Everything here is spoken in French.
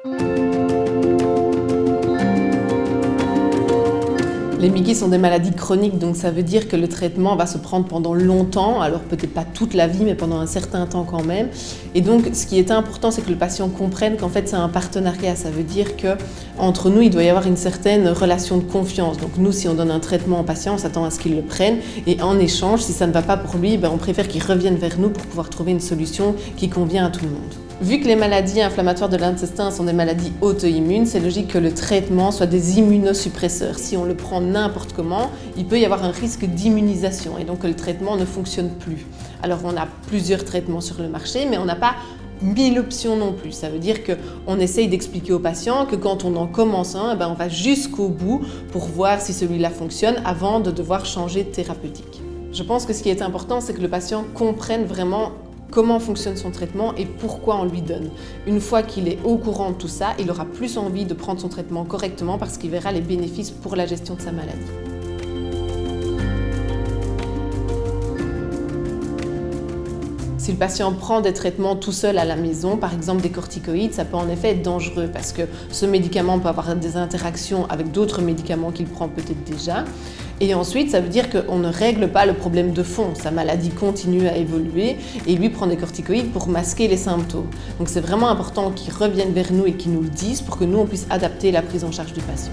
Les MIGI sont des maladies chroniques, donc ça veut dire que le traitement va se prendre pendant longtemps, alors peut-être pas toute la vie, mais pendant un certain temps quand même. Et donc ce qui est important, c'est que le patient comprenne qu'en fait c'est un partenariat. Ça veut dire qu'entre nous, il doit y avoir une certaine relation de confiance. Donc nous, si on donne un traitement au patient, on s'attend à ce qu'il le prenne. Et en échange, si ça ne va pas pour lui, on préfère qu'il revienne vers nous pour pouvoir trouver une solution qui convient à tout le monde. Vu que les maladies inflammatoires de l'intestin sont des maladies auto-immunes, c'est logique que le traitement soit des immunosuppresseurs. Si on le prend n'importe comment, il peut y avoir un risque d'immunisation et donc que le traitement ne fonctionne plus. Alors on a plusieurs traitements sur le marché, mais on n'a pas 1000 options non plus. Ça veut dire qu'on essaye d'expliquer aux patients que quand on en commence un, on va jusqu'au bout pour voir si celui-là fonctionne avant de devoir changer de thérapeutique. Je pense que ce qui est important, c'est que le patient comprenne vraiment comment fonctionne son traitement et pourquoi on lui donne. Une fois qu'il est au courant de tout ça, il aura plus envie de prendre son traitement correctement parce qu'il verra les bénéfices pour la gestion de sa maladie. Si le patient prend des traitements tout seul à la maison, par exemple des corticoïdes, ça peut en effet être dangereux parce que ce médicament peut avoir des interactions avec d'autres médicaments qu'il prend peut-être déjà. Et ensuite, ça veut dire qu'on ne règle pas le problème de fond. Sa maladie continue à évoluer et lui prend des corticoïdes pour masquer les symptômes. Donc c'est vraiment important qu'il revienne vers nous et qu'il nous le dise pour que nous, on puisse adapter la prise en charge du patient.